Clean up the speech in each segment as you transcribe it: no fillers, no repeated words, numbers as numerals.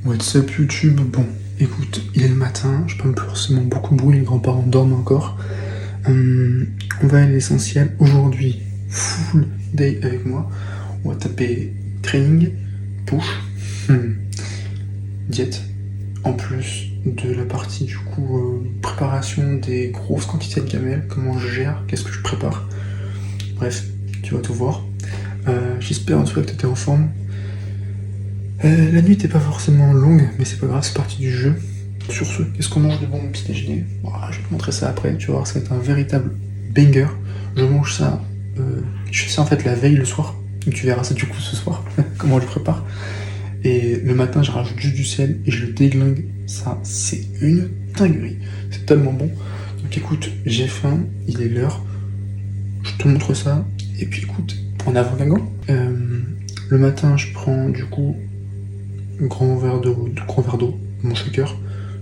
What's up YouTube? Bon, écoute, il est le matin, je pas forcément beaucoup de bruit, les grands-parents dorment encore. On va aller à l'essentiel. Aujourd'hui, full day avec moi. On va taper training, push, diète, en plus de la partie du coup préparation des grosses quantités de gamelles, comment je gère, qu'est-ce que je prépare. Bref, tu vas tout voir. J'espère en tout cas que tu étais en forme. La nuit n'était pas forcément longue, mais c'est pas grave, c'est partie du jeu. Sur ce, qu'est-ce qu'on mange de bon petit déjeuner? Je vais te montrer ça après, tu vas voir, ça va être un véritable banger. Je mange ça, je fais ça en fait la veille le soir, et tu verras ça du coup ce soir, comment je le prépare. Et le matin, je rajoute juste du sel et je le déglingue. Ça, c'est une dinguerie. C'est tellement bon. Donc écoute, j'ai faim, il est l'heure, je te montre ça, et puis écoute, en avant Guingamp. Le matin, je prends du coup grand verre d'eau, mon shaker,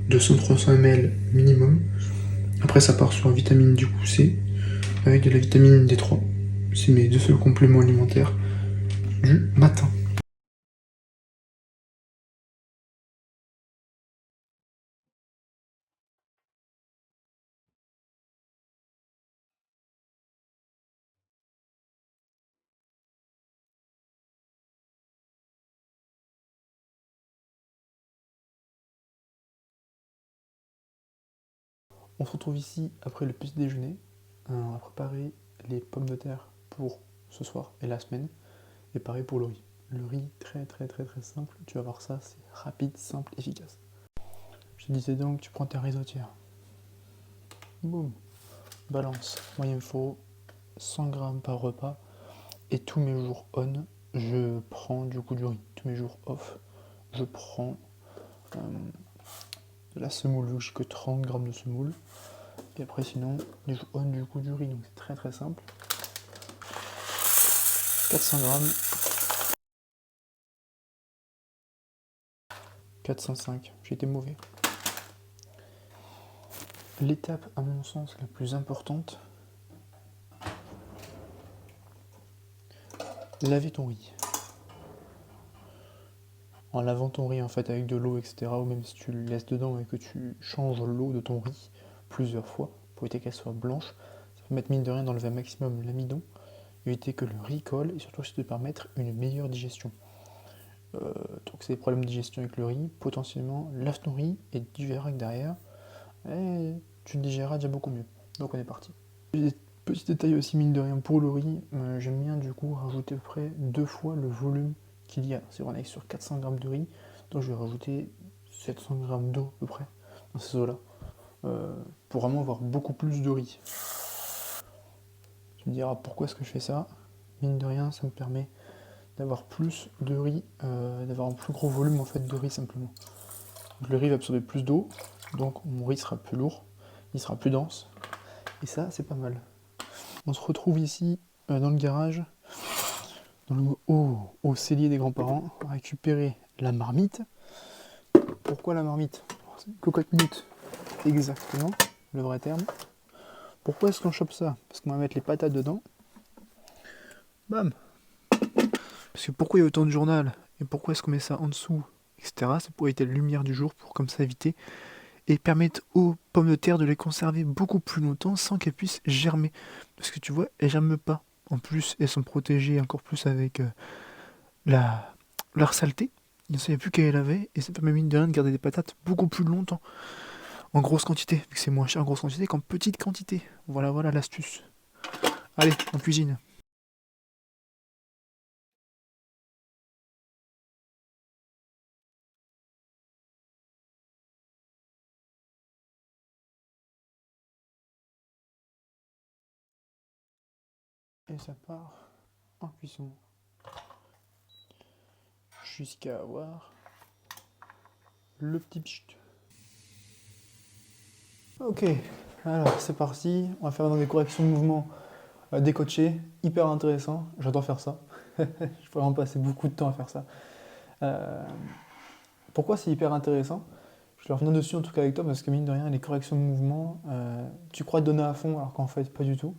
200-300 ml minimum. Après, ça part sur la vitamine du coup C, avec de la vitamine D3. C'est mes deux seuls compléments alimentaires du matin. On se retrouve ici après le petit déjeuner. On va préparer les pommes de terre pour ce soir et la semaine. Et pareil pour le riz. Le riz, très très très très simple. Tu vas voir ça, c'est rapide, simple, efficace. Je te disais donc, tu prends ta risotière. Boum. Balance. Moi, il me faut 100 grammes par repas. Et tous mes jours on, je prends du coup du riz. Tous mes jours off, je prends de la semoule. J'ai que 30 grammes de semoule. Et après, sinon, les jours on, du coup du riz. Donc c'est très très simple. 400 grammes. 405. J'ai été mauvais. L'étape, à mon sens, la plus importante, laver ton riz. En lavant ton riz en fait avec de l'eau, etc. Ou même si tu le laisses dedans et que tu changes l'eau de ton riz plusieurs fois pour éviter qu'elle soit blanche, ça va permettre mine de rien d'enlever un maximum l'amidon, éviter que le riz colle et surtout ça te permettre une meilleure digestion. Donc c'est des problèmes de digestion avec le riz, potentiellement lave ton riz et tu verras que derrière, tu le digéreras déjà beaucoup mieux. Donc on est parti. Petit détail aussi mine de rien pour le riz, j'aime bien du coup rajouter à peu près 2 fois le volume qu'il y a. C'est on est sur 400 grammes de riz, donc je vais rajouter 700 grammes d'eau à peu près dans ces eaux-là, pour vraiment avoir beaucoup plus de riz. Tu me diras pourquoi est-ce que je fais ça? Mine de rien, ça me permet d'avoir plus de riz, d'avoir un plus gros volume en fait de riz simplement. Donc le riz va absorber plus d'eau, donc mon riz sera plus lourd, il sera plus dense, et ça c'est pas mal. On se retrouve ici dans le garage, dans le au cellier des grands-parents, pour récupérer la marmite. Pourquoi la marmite? C'est une cocotte minute, exactement, le vrai terme. Pourquoi est-ce qu'on chope ça? Parce qu'on va mettre les patates dedans. Bam! Parce que pourquoi il y a autant de journal? Et pourquoi est-ce qu'on met ça en dessous, etc. C'est pour éviter la lumière du jour, pour comme ça éviter et permettre aux pommes de terre de les conserver beaucoup plus longtemps sans qu'elles puissent germer. Parce que tu vois, elles germent pas. En plus, elles sont protégées encore plus avec leur saleté. Il ne savait plus qu'elle avait et ça permet mine de rien de garder des patates beaucoup plus longtemps. En grosse quantité, vu que c'est moins cher en grosse quantité qu'en petite quantité. Voilà, voilà l'astuce. Allez, en cuisine. Et ça part en cuisson. Jusqu'à avoir le petit pchit. Ok, alors c'est parti. On va faire dans des corrections de mouvement décoachées. Hyper intéressant. J'adore faire ça. Je peux vraiment passer beaucoup de temps à faire ça. Euh, Pourquoi c'est hyper intéressant? Je vais revenir dessus en tout cas avec toi parce que mine de rien, les corrections de mouvement, tu crois te donner à fond alors qu'en fait pas du tout.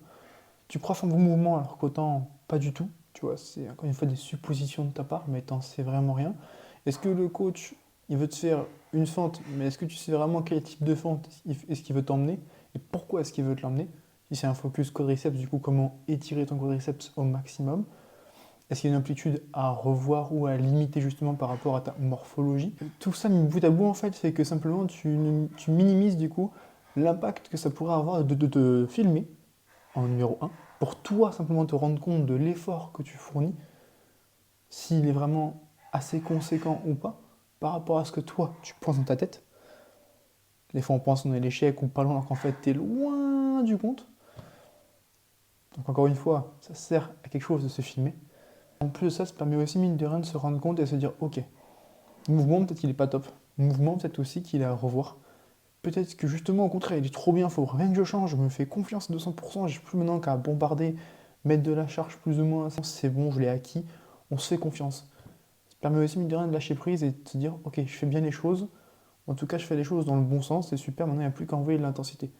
Tu crois faire bon mouvement alors qu'autant pas du tout. Tu vois, c'est encore une fois des suppositions de ta part, mais t'en sais vraiment rien. Est-ce que le coach il veut te faire une fente, mais est-ce que tu sais vraiment quel type de fente est-ce qu'il veut t'emmener et pourquoi est-ce qu'il veut te l'emmener? Si c'est un focus quadriceps, du coup, comment étirer ton quadriceps au maximum? Est-ce qu'il y a une amplitude à revoir ou à limiter justement par rapport à ta morphologie? Tout ça, mis bout à bout, en fait, fait que simplement tu minimises du coup l'impact que ça pourrait avoir de te filmer en numéro un pour toi simplement te rendre compte de l'effort que tu fournis, s'il est vraiment assez conséquent ou pas, par rapport à ce que toi tu penses dans ta tête. Des fois on pense qu'on est l'échec ou pas loin alors qu'en fait t'es loin du compte. Donc encore une fois, ça sert à quelque chose de se filmer. En plus de ça, ça permet aussi mine de rien de se rendre compte et de se dire ok, le mouvement peut-être qu'il est pas top, le mouvement peut-être aussi qu'il est à revoir. Peut-être que justement au contraire il est trop bien, faut rien que je change, je me fais confiance à 200%, j'ai plus maintenant qu'à bombarder, mettre de la charge plus ou moins, c'est bon, je l'ai acquis, on se fait confiance. Ça permet aussi mine de rien de lâcher prise et de se dire ok, je fais bien les choses, en tout cas je fais les choses dans le bon sens, c'est super, maintenant il n'y a plus qu'à envoyer de l'intensité.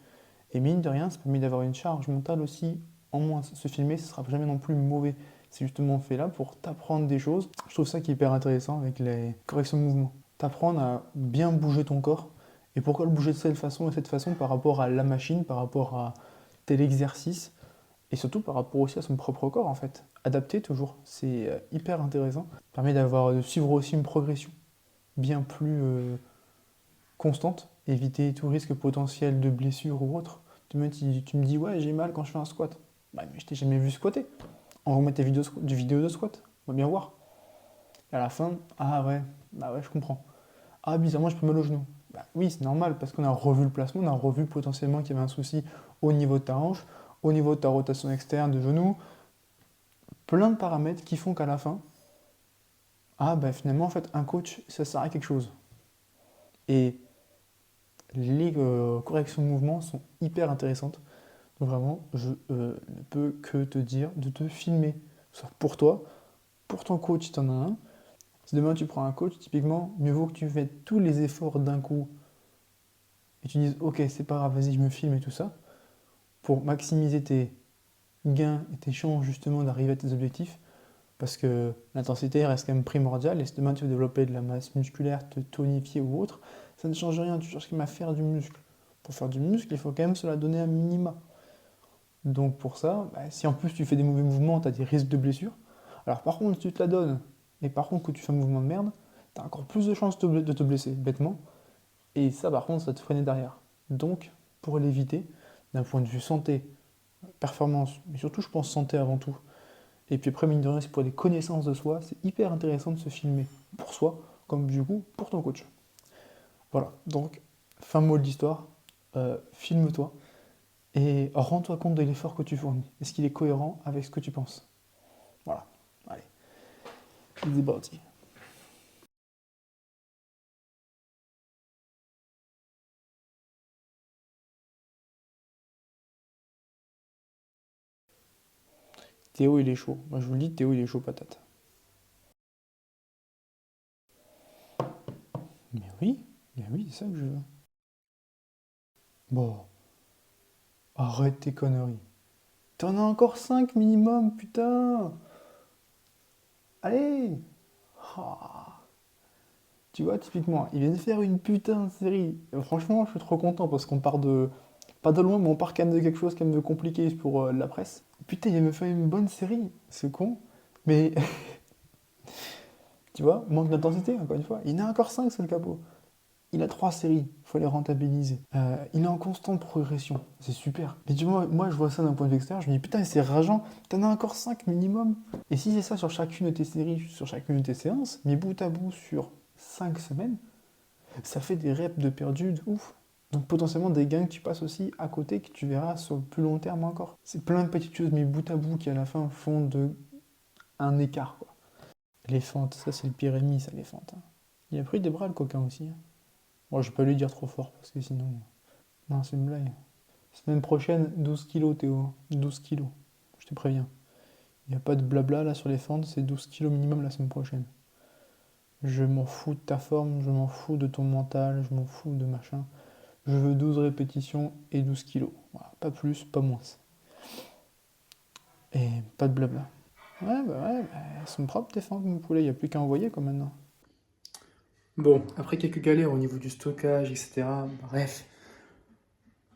Et mine de rien, ça permet d'avoir une charge mentale aussi en moins. Se filmer, ce sera jamais non plus mauvais. C'est justement fait là pour t'apprendre des choses. Je trouve ça qui est hyper intéressant avec les corrections de mouvement. T'apprendre à bien bouger ton corps. Et pourquoi le bouger de cette façon et cette façon par rapport à la machine, par rapport à tel exercice, et surtout par rapport aussi à son propre corps en fait. Adapter toujours, c'est hyper intéressant. Ça permet d'avoir, de suivre aussi une progression bien plus constante, éviter tout risque potentiel de blessure ou autre. Demain, tu me dis, ouais, j'ai mal quand je fais un squat. Bah, mais je t'ai jamais vu squatter. On remet tes vidéos de squat, on va bien voir. Et à la fin, ah ouais, bah ouais, je comprends. Ah, bizarrement, je peux mal au genou. Bah oui, c'est normal, parce qu'on a revu le placement, on a revu potentiellement qu'il y avait un souci au niveau de ta hanche, au niveau de ta rotation externe de genou. Plein de paramètres qui font qu'à la fin, ah bah finalement, en fait, un coach, ça sert à quelque chose. Et les corrections de mouvement sont hyper intéressantes. Donc vraiment, je ne peux que te dire de te filmer. Soit pour toi, pour ton coach si tu en as un. Si demain tu prends un coach, typiquement, mieux vaut que tu fasses tous les efforts d'un coup et tu dises ok, c'est pas grave, vas-y, je me filme et tout ça, pour maximiser tes gains et tes chances justement d'arriver à tes objectifs. Parce que l'intensité reste quand même primordiale et si demain tu veux développer de la masse musculaire, te tonifier ou autre, ça ne change rien, tu cherches quand même à faire du muscle. Pour faire du muscle, il faut quand même se la donner un minima. Donc pour ça, bah, si en plus tu fais des mauvais mouvements, tu as des risques de blessure. Alors par contre, si tu te la donnes, et par contre que tu fais un mouvement de merde, tu as encore plus de chances de te blesser, bêtement. Et ça par contre, ça te freine derrière. Donc, pour l'éviter, d'un point de vue santé, performance, mais surtout je pense santé avant tout, et puis après, mine de rien, c'est pour des connaissances de soi, c'est hyper intéressant de se filmer pour soi, comme du coup pour ton coach. Voilà, donc, fin mot de l'histoire, filme-toi, et rends-toi compte de l'effort que tu fournis. Est-ce qu'il est cohérent avec ce que tu penses? Voilà. Allez, c'est parti. Théo, il est chaud. Moi, je vous le dis, Théo, il est chaud patate. Mais oui, c'est ça que je veux. Bon, arrête tes conneries. T'en as encore 5 minimum, putain. Allez. Ah. Tu vois, typiquement, il vient de faire une putain de série. Franchement, je suis trop content parce qu'on part de. Pas de loin, mais on part quand même de quelque chose quand même de compliqué pour la presse. Putain, il vient me faire une bonne série. C'est con. Mais, tu vois, manque d'intensité, encore une fois. Il en a encore 5 sur le capot. Il a 3 séries, il faut les rentabiliser. Il est en constante progression, c'est super. Mais tu vois, moi je vois ça d'un point de vue extérieur, je me dis putain, c'est rageant, t'en as encore 5 minimum. Et si c'est ça sur chacune de tes séries, sur chacune de tes séances, mis bout à bout sur 5 semaines, ça fait des reps de perdu de ouf. Donc potentiellement des gains que tu passes aussi à côté que tu verras sur le plus long terme encore. C'est plein de petites choses mis bout à bout qui à la fin font un écart quoi. Les fentes, ça c'est le pire ennemi ça les fentes, hein. Il a pris des bras le coquin aussi, hein. Bon, je vais pas lui dire trop fort parce que sinon. Non, c'est une blague. Semaine prochaine, 12 kilos, Théo. 12 kilos. Je te préviens. Il n'y a pas de blabla là sur les fentes, c'est 12 kilos minimum la semaine prochaine. Je m'en fous de ta forme, je m'en fous de ton mental, je m'en fous de machin. Je veux 12 répétitions et 12 kilos. Voilà, pas plus, pas moins. Et pas de blabla. Ouais, elles sont propres tes fentes, mon poulet, il n'y a plus qu'à envoyer comme maintenant. Bon, après quelques galères au niveau du stockage, etc. Bref,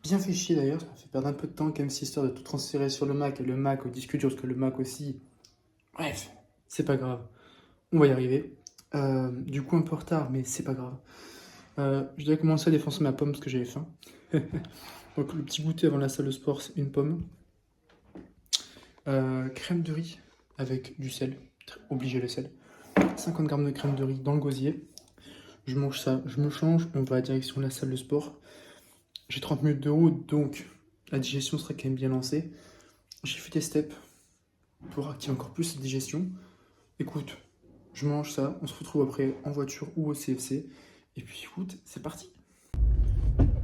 bien fait chier d'ailleurs, ça m'a fait perdre un peu de temps quand même, cette histoire de tout transférer sur le Mac et le Mac au disque dur, parce que le Mac aussi. Bref, c'est pas grave, on va y arriver. Du coup, un peu en retard, mais c'est pas grave. Je dois commencer à défoncer ma pomme parce que j'avais faim. Donc, le petit goûter avant la salle de sport, c'est une pomme. Crème de riz avec du sel, obligé le sel. 50 grammes de crème de riz dans le gosier. Je mange ça, je me change, on va direction la salle de sport. J'ai 30 minutes de route, donc la digestion sera quand même bien lancée. J'ai fait des steps pour activer encore plus cette digestion. Écoute, je mange ça, on se retrouve après en voiture ou au CFC. Et puis écoute, c'est parti.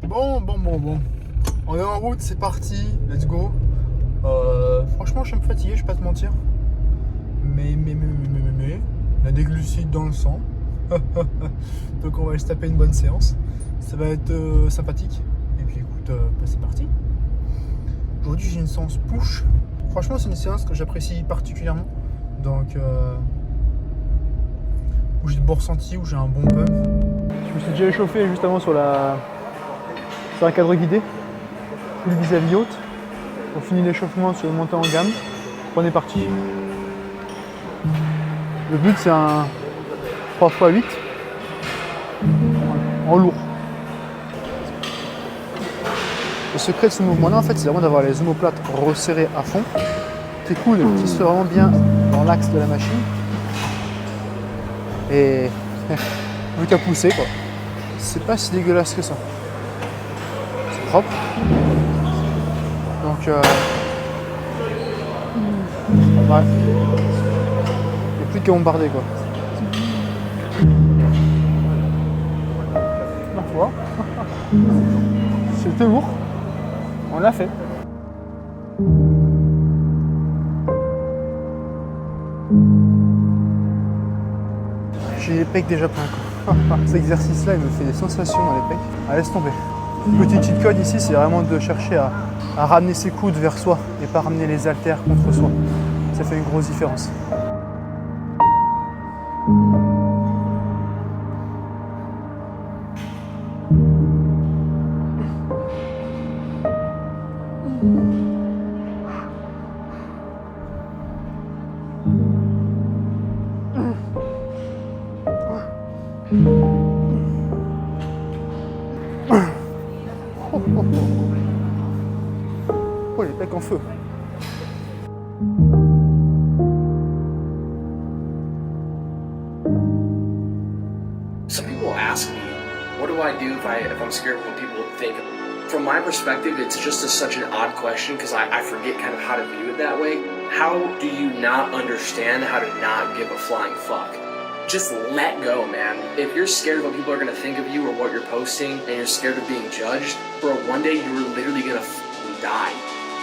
Bon. On est en route, c'est parti, let's go. Franchement, je suis un peu fatigué, je vais pas te mentir. Mais, on a des glucides dans le sang. Donc on va aller se taper une bonne séance. Ça va être sympathique. Et puis écoute, c'est parti. Aujourd'hui j'ai une séance push. Franchement c'est une séance que j'apprécie particulièrement. Donc où j'ai de bons ressentis, où j'ai un bon pump. Je me suis déjà échauffé juste avant sur un cadre guidé. Full vis-à-vis haute. On finit l'échauffement sur une montée en gamme. On est parti. Le but c'est un 3x8 en lourd. Le secret de ce mouvement-là, en fait, c'est vraiment d'avoir les omoplates resserrées à fond. Tes coudes qui sont vraiment bien dans l'axe de la machine. Et plus qu'à pousser, quoi. C'est pas si dégueulasse que ça. C'est propre. Donc, ouais. Il n'y a plus qu'à bombarder, quoi. Ma foi. C'était lourd. On l'a fait. J'ai les pecs déjà pleins. Cet exercice-là, il me fait des sensations dans les pecs. Ah, laisse tomber. Le petit cheat code ici, c'est vraiment de chercher à ramener ses coudes vers soi et pas ramener les haltères contre soi. Ça fait une grosse différence. Oh, les pecs en feu. Some people ask me, what do I do if I'm scared of what people think? From my perspective, it's just such an odd question because I forget kind of how to view it that way. How do you not understand how to not give a flying fuck? Just let go, man. If you're scared of what people are going to think of you or what you're posting and you're scared of being judged, bro, one day you're literally going to die.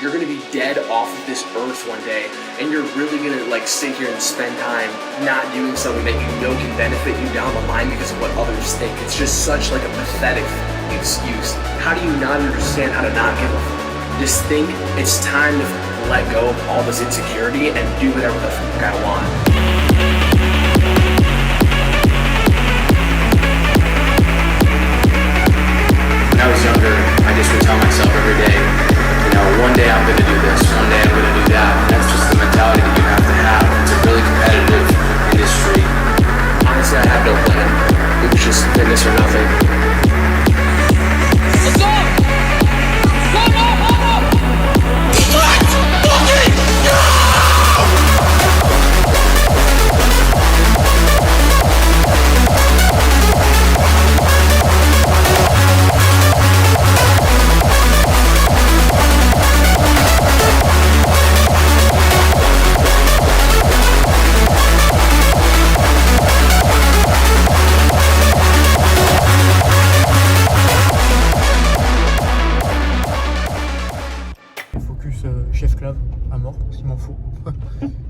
You're going to be dead off of this earth one day, and you're really going to like sit here and spend time not doing something that you know can benefit you down the line because of what others think. It's just such like a pathetic excuse. How do you not understand how to not give a fuck? Just think it's time to let go of all this insecurity and do whatever the fuck I want. When I was younger, I just would tell myself every day, you know, one day I'm gonna do this, one day I'm gonna do that. And that's just the mentality that you have to have. It's a really competitive industry. Honestly, I have no plan. It was just fitness or nothing. Let's go! Go! Let's fucking go! Chef clave à mort, parce qu'il m'en faut.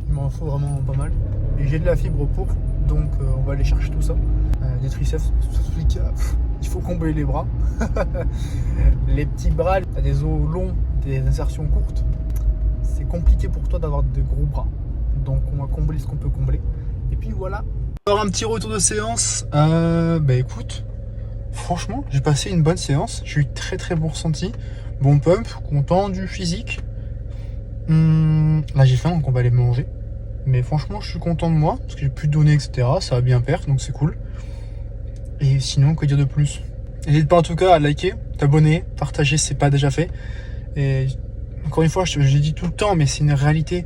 Il m'en faut vraiment pas mal. Et j'ai de la fibre pour, donc on va aller chercher tout ça. Des triceps, il faut combler les bras. Les petits bras, t'as des os longs, des insertions courtes. C'est compliqué pour toi d'avoir de gros bras. Donc on va combler ce qu'on peut combler. Et puis voilà, Alors un petit retour de séance. Bah écoute, franchement, j'ai passé une bonne séance. J'ai eu très très bon ressenti. Bon pump, content du physique. Là j'ai faim donc on va aller manger. Mais franchement, je suis content de moi parce que j'ai pu donner, etc. Ça va bien perdre donc c'est cool. Et sinon, quoi dire de plus? N'hésite pas en tout cas à liker, t'abonner, partager si c'est pas déjà fait. Et encore une fois, je l'ai dit tout le temps, mais c'est une réalité.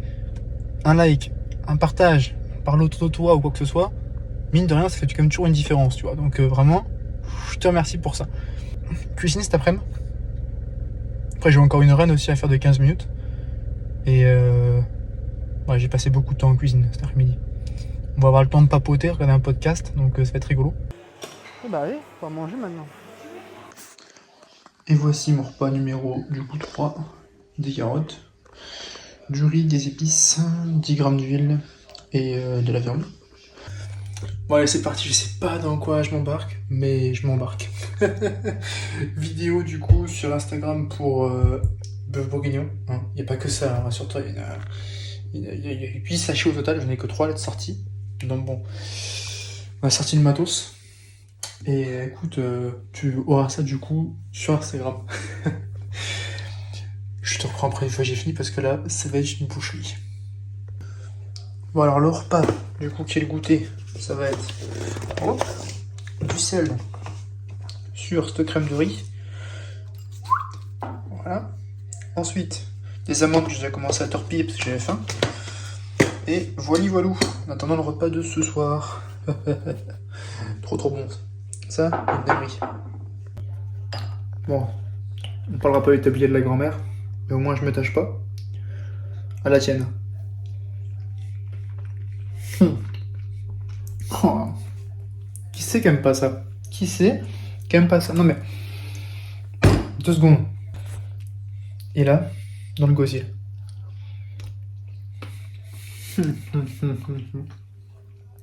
Un like, un partage, parle autour de toi ou quoi que ce soit, mine de rien, ça fait quand même toujours une différence, tu vois. Donc vraiment, je te remercie pour ça. Cuisiner cet après-midi. Après, j'ai encore une run aussi à faire de 15 minutes. Et ouais, j'ai passé beaucoup de temps en cuisine cet après-midi. On va avoir le temps de papoter, regarder un podcast, donc ça va être rigolo. Et bah allez, on va manger maintenant. Et voici mon repas numéro du coup 3. Des carottes, du riz, des épices, 10 grammes d'huile et de la viande. Bon allez c'est parti, je sais pas dans quoi je m'embarque, mais je m'embarque. Vidéo du coup sur Instagram pour bœuf bourguignon. Il n'y a pas que ça, hein, rassure-toi, il y a 8 sachets au total, j'en ai que 3 là de sortie. Donc bon, on a sorti le matos. Et écoute, tu auras ça du coup sur Instagram. Je te reprends après une fois que j'ai fini parce que là, ça va être une boucherie. Bon alors le repas, du coup, qui est le goûter, ça va être du sel sur cette crème de riz. Voilà. Ensuite, des amandes que j'ai déjà commencé à torpiller parce que j'avais faim. Et voilà voilou, en attendant le repas de ce soir. Trop bon. Ça, une dinguerie. Bon, on parlera pas du tablier de la grand-mère, mais au moins je me tâche pas. À la tienne. Oh. Qui c'est qui aime pas ça? Qui c'est qui aime pas ça? Non mais, 2 secondes. Et là, dans le gosier.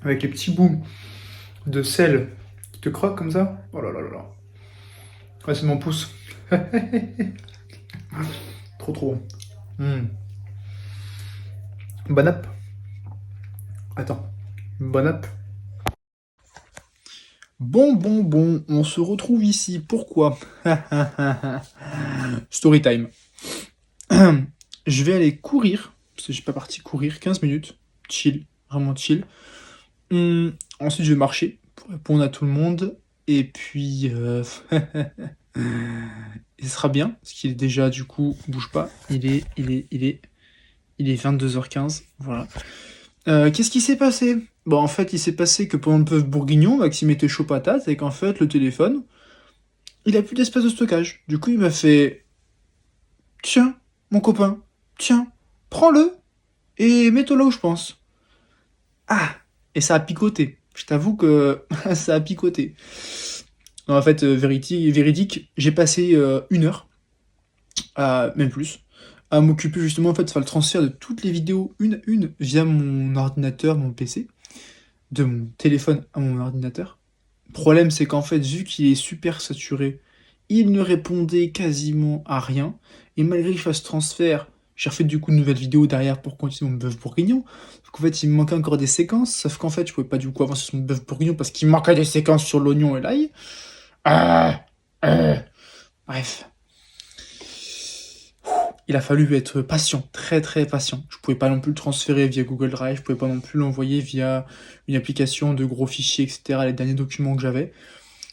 Avec les petits bouts de sel qui te croquent comme ça. Oh là là là là. Ouais, c'est mon pouce. Trop bon. Bon app. Attends. Bon app. Bon, on se retrouve ici. Pourquoi? Story time. Je vais aller courir, parce que j'ai pas parti courir, 15 minutes. Chill, vraiment chill. Ensuite, je vais marcher pour répondre à tout le monde. Et puis, il sera bien, parce qu'il est déjà, du coup, bouge pas. Il est 22h15, voilà. Qu'est-ce qui s'est passé? Bon, en fait, il s'est passé que pendant le bœuf bourguignon, Maxime était chaud patate, et qu'en fait, le téléphone, il a plus d'espace de stockage. Du coup, il m'a fait... Tiens, mon copain, tiens, prends-le, et mets-toi là où je pense. Ah! Et ça a picoté. Je t'avoue que ça a picoté. Non, en fait, véridique, j'ai passé 1 heure, même plus, à m'occuper justement en fait, de faire le transfert de toutes les vidéos une à une via mon ordinateur, mon PC, de mon téléphone à mon ordinateur. Le problème, c'est qu'en fait, vu qu'il est super saturé, il ne répondait quasiment à rien. Et malgré que je fasse ce transfert, j'ai refait du coup une nouvelle vidéo derrière pour continuer mon bœuf bourguignon. Sauf qu'en fait, il me manquait encore des séquences. Sauf qu'en fait, je pouvais pas du coup avancer sur mon bœuf bourguignon parce qu'il manquait des séquences sur l'oignon et l'ail. Bref. Il a fallu être patient, très très patient. Je pouvais pas non plus le transférer via Google Drive, je pouvais pas non plus l'envoyer via une application de gros fichiers, etc., les derniers documents que j'avais.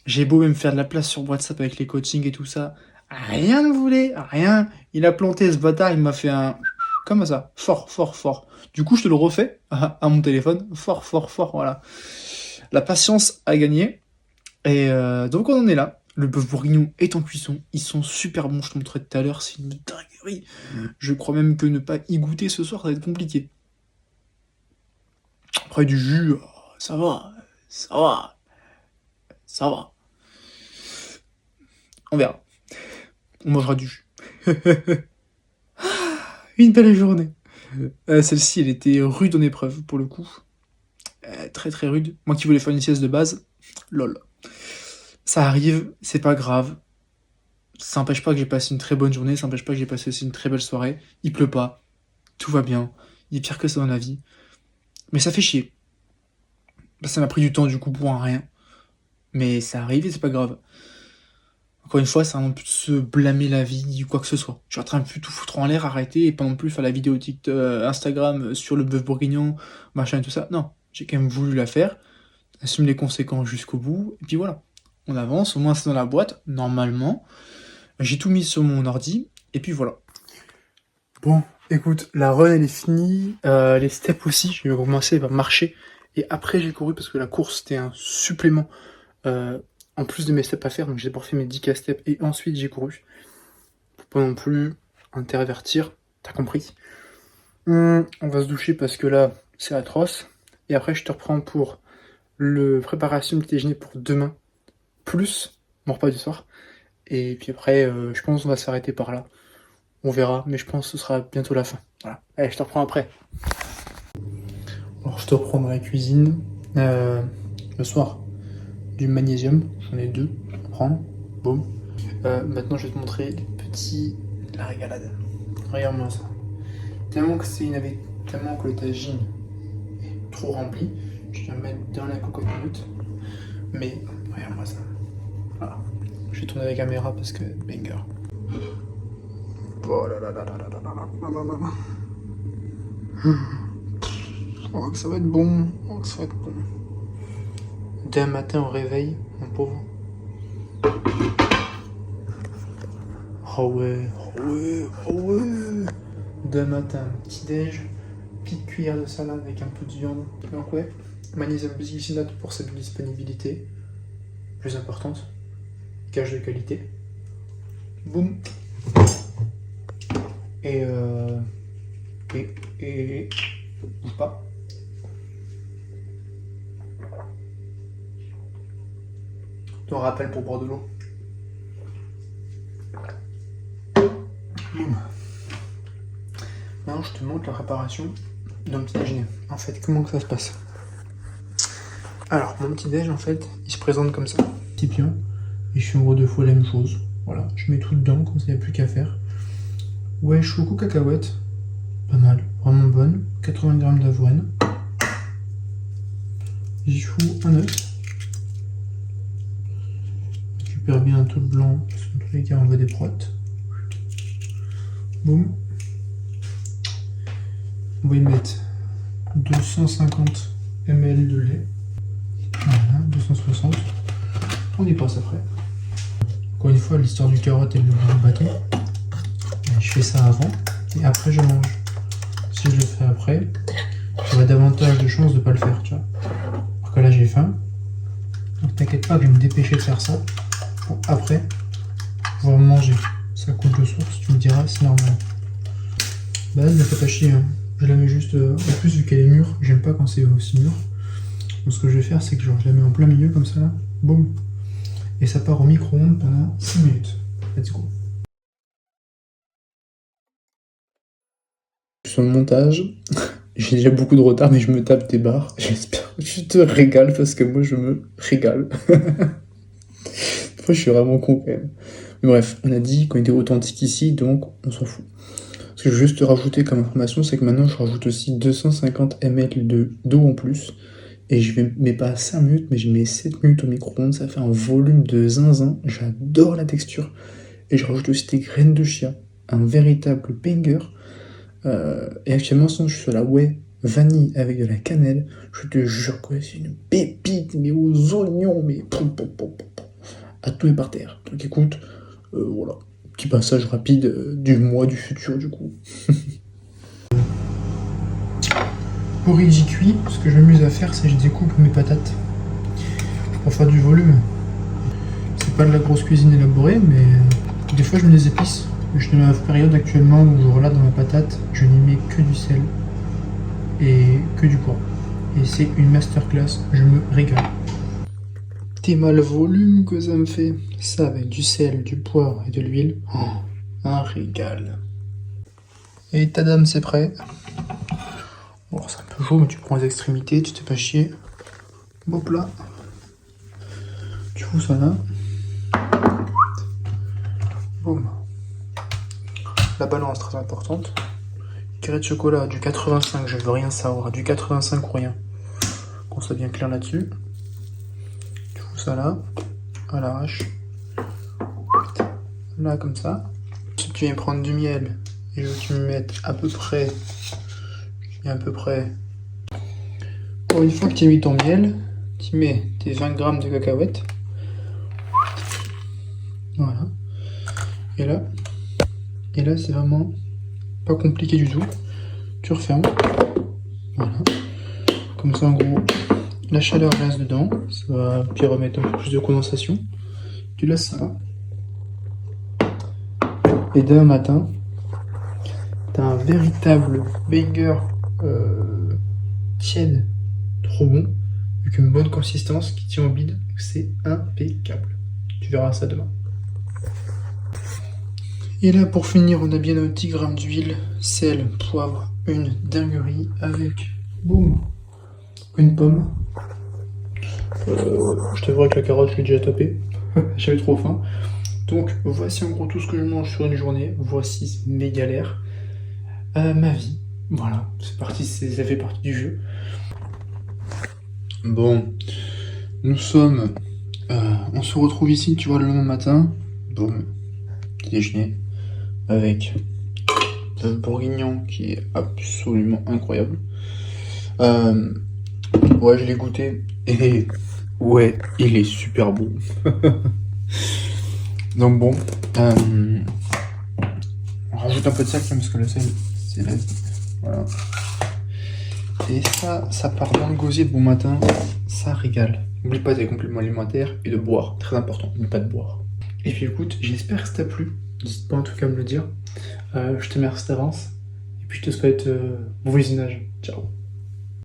J'ai beau même faire de la place sur WhatsApp avec les coachings et tout ça, rien ne voulait, rien. Il a planté ce bâtard, il m'a fait un... Comme ça, fort. Du coup, je te le refais à mon téléphone, fort, voilà. La patience a gagné, et donc on en est là. Le bœuf bourguignon est en cuisson, ils sont super bons, je te montrerai tout à l'heure, c'est une dinguerie. Je crois même que ne pas y goûter ce soir, ça va être compliqué. Après du jus, ça va. On verra. On mangera du jus. Une belle journée. Celle-ci, elle était rude en épreuve, pour le coup. Très très rude. Moi qui voulais faire une sieste de base, lol. Ça arrive, c'est pas grave. Ça n'empêche pas que j'ai passé une très bonne journée, ça n'empêche pas que j'ai passé aussi une très belle soirée. Il pleut pas, tout va bien. Il y a pire que ça dans la vie. Mais ça fait chier. Bah, ça m'a pris du temps du coup pour un rien. Mais ça arrive et c'est pas grave. Encore une fois, ça n'a plus de se blâmer la vie ou quoi que ce soit. Je suis en train de plus tout foutre en l'air, arrêter et pas non plus faire la vidéo TikTok, Instagram sur le bœuf bourguignon, machin et tout ça. Non, j'ai quand même voulu la faire, assume les conséquences jusqu'au bout, et puis voilà. On avance, au moins c'est dans la boîte, normalement. J'ai tout mis sur mon ordi, et puis voilà. Bon, écoute, la run elle est finie, les steps aussi, je vais commencer à marcher, et après j'ai couru parce que la course c'était un supplément. En plus de mes steps à faire, donc j'ai d'abord fait mes 10K steps et ensuite j'ai couru. Faut pas non plus intervertir, t'as compris. On va se doucher parce que là, c'est atroce. Et après, je te reprends pour le préparation du déjeuner pour demain, plus mon repas du soir. Et puis après, je pense qu'on va s'arrêter par là. On verra, mais je pense que ce sera bientôt la fin. Voilà. Allez, je te reprends après. Alors, je te reprends dans la cuisine. Le soir, du magnésium, j'en ai 2 à prendre. Boum. Maintenant, je vais te montrer les petits. La régalade. Regarde-moi ça. Tellement que le tagine est trop rempli, je vais mettre dans la cocotte minute. Mais regarde-moi ça. Voilà. Je vais tourner la caméra parce que banger. Oh là là là là là là là là là là. Oh, que ça va être bon. Oh, que ça va être bon. Dès un matin au réveil, mon pauvre. Oh ouais, oh ouais, oh ouais. Demain matin, petit déj, petite cuillère de salade avec un peu de viande. Donc ouais, magnésium bisglycinate pour sa disponibilité, plus importante, gage de qualité. Boum. Et bouge pas. Ton rappel pour boire de l'eau. Boum. Maintenant, je te montre la préparation d'un petit déjeuner. En fait, comment que ça se passe? Alors, mon petit déj, en fait, il se présente comme ça. Récipient, et je fais en gros 2 fois la même chose. Voilà, je mets tout dedans, comme ça, il n'y a plus qu'à faire. Ouais, choco cacahuète, pas mal, vraiment bonne. 80 g d'avoine. J'y fous un œuf. Récupère bien tout le blanc, parce que dans tous les cas, on veut des protes. Boum. On va y mettre 250 ml de lait. Voilà, 260. On y passe après. Encore une fois, l'histoire du carotte et le bâton. Je fais ça avant et après je mange. Si je le fais après, j'aurai davantage de chances de ne pas le faire, tu vois. Alors que là j'ai faim. Donc t'inquiète pas, je vais me dépêcher de faire ça pour après pouvoir manger. Ça coule de source, tu me diras, c'est normal. Bah elle ne fait pas chier, hein. Je la mets juste, en plus vu qu'elle est mûre, j'aime pas quand c'est aussi mûr. Donc ce que je vais faire, c'est que genre, je la mets en plein milieu comme ça, là, boum. Et ça part au micro-ondes pendant 6 minutes. Let's go. Sur le montage, j'ai déjà beaucoup de retard, mais je me tape des barres. J'espère que tu te régales parce que moi je me régale. Moi je suis vraiment con quand même. Mais bref, on a dit qu'on était authentique ici, donc on s'en fout. Ce que je veux juste te rajouter comme information, c'est que maintenant je rajoute aussi 250 ml d'eau en plus. Et je mets pas 5 minutes, mais je mets 7 minutes au micro-ondes. Ça fait un volume de zinzin. J'adore la texture. Et je rajoute aussi des graines de chia. Un véritable banger. Et actuellement, sinon, je suis sur la whey vanille avec de la cannelle. Je te jure que c'est une pépite, mais aux oignons, mais à tout et par terre. Donc écoute, voilà. Petit passage rapide du mois du futur, du coup. Pour j'y cuit, ce que je m'amuse à faire, c'est que je découpe mes patates pour faire du volume. C'est pas de la grosse cuisine élaborée, mais des fois je mets des épices. Je suis dans la période actuellement où genre là dans ma patate, je n'y mets que du sel et que du poivre. Et c'est une masterclass, je me régale. T'es mal le volume que ça me fait. Ça avec du sel, du poivre et de l'huile. Oh, un régal. Et tadam, c'est prêt. Bon, c'est un peu chaud, mais tu prends les extrémités, tu te fais pas chier. Hop là. Tu fous ça là. Boum. La balance très importante. Carré de chocolat, du 85, je veux rien savoir. Du 85 ou rien. Qu'on soit bien clair là-dessus. Tu fous ça là, à l'arrache. Là, comme ça. Ensuite, tu viens prendre du miel. Et je veux que tu me mettes à peu près. Bon, une fois que tu as mis ton miel, tu mets tes 20 grammes de cacahuètes. Voilà. Et là, c'est vraiment pas compliqué du tout. Tu refermes. Voilà. Comme ça, en gros, la chaleur reste dedans. Ça va puis remettre un peu plus de condensation. Tu laisses ça. Et demain matin, t'as un véritable banger tiède, trop bon, avec une bonne consistance qui tient au bide. C'est impeccable. Tu verras ça demain. Et là, pour finir, on a bien nos 10 grammes d'huile, sel, poivre, une dinguerie avec, boum, une pomme. Je t'avoue que la carotte, je l'ai déjà tapée. J'avais trop faim. Donc, voici en gros tout ce que je mange sur une journée. Voici mes galères. Ma vie. Voilà, c'est parti, ça fait partie du jeu. Bon, on se retrouve ici, tu vois, le lendemain matin. Boum, petit déjeuner. Avec un bourguignon qui est absolument incroyable. Ouais, je l'ai goûté et ouais, il est super bon. Donc bon, on rajoute un peu de sel parce que le sel, c'est l'aise. Voilà. Et ça part dans le gosier de bon matin, ça régale. N'oublie pas tes compléments alimentaires et de boire, très important, n'oublie pas de boire. Et puis écoute, j'espère que ça t'a plu. N'hésite pas en tout cas à me le dire. Je te remercie d'avance. Et puis je te souhaite bon visionnage. Ciao.